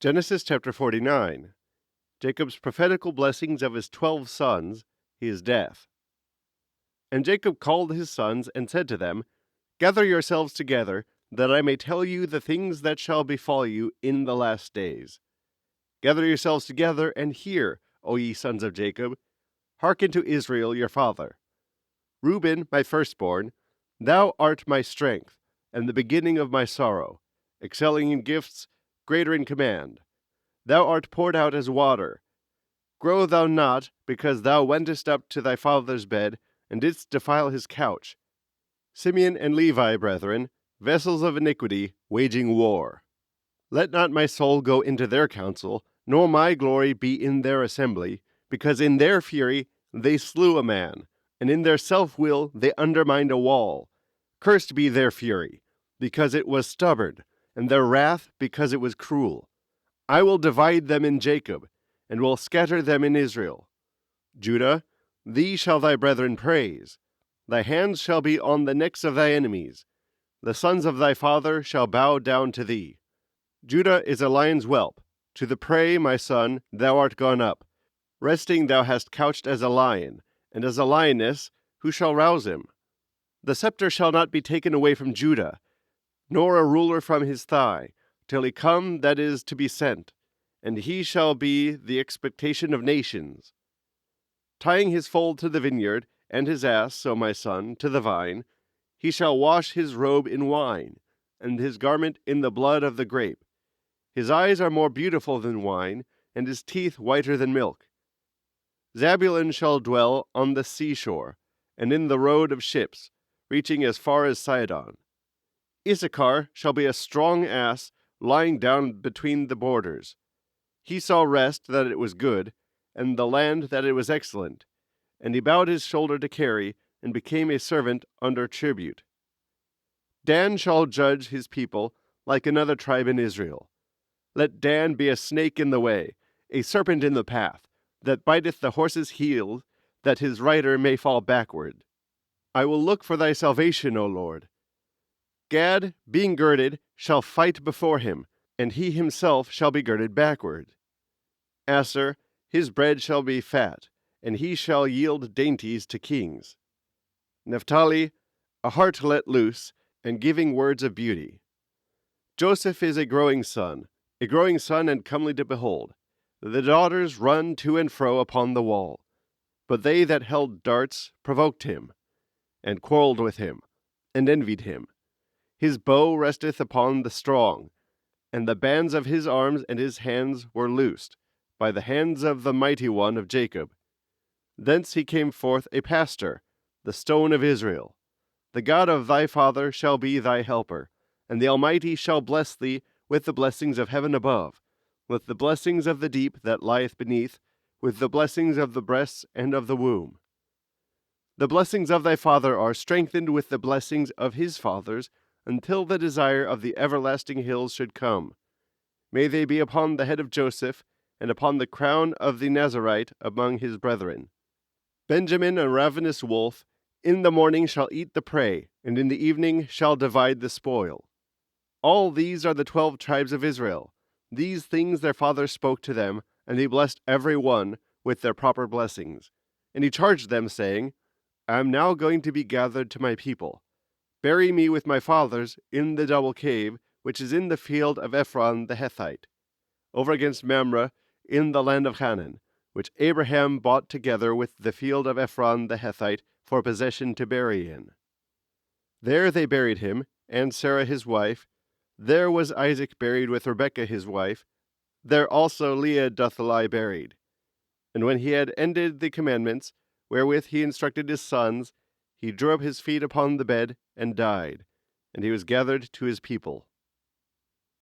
Genesis chapter 49. Jacob's prophetical blessings of his 12 sons, his death. And Jacob called his sons and said to them, Gather yourselves together, that I may tell you the things that shall befall you in the last days. Gather yourselves together and hear, O ye sons of Jacob. Hearken to Israel your father. Reuben, my firstborn, thou art my strength, and the beginning of my sorrow, excelling in gifts, greater in command. Thou art poured out as water. Grow thou not, because thou wentest up to thy father's bed, and didst defile his couch. Simeon and Levi, brethren, vessels of iniquity, waging war. Let not my soul go into their council, nor my glory be in their assembly, because in their fury they slew a man, and in their self-will they undermined a wall. Cursed be their fury, because it was stubborn, and their wrath, because it was cruel. I will divide them in Jacob, and will scatter them in Israel. Judah, thee shall thy brethren praise. Thy hands shall be on the necks of thy enemies. The sons of thy father shall bow down to thee. Judah is a lion's whelp. To the prey, my son, thou art gone up. Resting thou hast couched as a lion, and as a lioness, who shall rouse him? The scepter shall not be taken away from Judah, nor a ruler from his thigh, till he come that is to be sent, and he shall be the expectation of nations. Tying his foal to the vineyard, and his ass, O my son, to the vine, he shall wash his robe in wine, and his garment in the blood of the grape. His eyes are more beautiful than wine, and his teeth whiter than milk. Zabulon shall dwell on the seashore, and in the road of ships, reaching as far as Sidon. Issachar shall be a strong ass, lying down between the borders. He saw rest that it was good, and the land that it was excellent, and he bowed his shoulder to carry, and became a servant under tribute. Dan shall judge his people like another tribe in Israel. Let Dan be a snake in the way, a serpent in the path, that biteth the horse's heel, that his rider may fall backward. I will look for thy salvation, O Lord. Gad, being girded, shall fight before him, and he himself shall be girded backward. Aser, his bread shall be fat, and he shall yield dainties to kings. Naphtali, a heart let loose, and giving words of beauty. Joseph is a growing son and comely to behold. The daughters run to and fro upon the wall. But they that held darts provoked him, and quarrelled with him, and envied him. His bow resteth upon the strong, and the bands of his arms and his hands were loosed, by the hands of the mighty one of Jacob. Thence he came forth a pastor, the stone of Israel. The God of thy father shall be thy helper, and the Almighty shall bless thee with the blessings of heaven above, with the blessings of the deep that lieth beneath, with the blessings of the breasts and of the womb. The blessings of thy father are strengthened with the blessings of his fathers, until the desire of the everlasting hills should come. May they be upon the head of Joseph, and upon the crown of the Nazarite among his brethren. Benjamin, a ravenous wolf, in the morning shall eat the prey, and in the evening shall divide the spoil. All these are the 12 tribes of Israel. These things their father spoke to them, and he blessed every one with their proper blessings. And he charged them, saying, I am now going to be gathered to my people. Bury me with my fathers in the double cave, which is in the field of Ephron the Hethite, over against Mamre, in the land of Canaan, which Abraham bought together with the field of Ephron the Hethite for possession to bury in. There they buried him, and Sarah his wife. There was Isaac buried with Rebekah his wife. There also Leah doth lie buried. And when he had ended the commandments, wherewith he instructed his sons, he drew up his feet upon the bed, and died, and he was gathered to his people.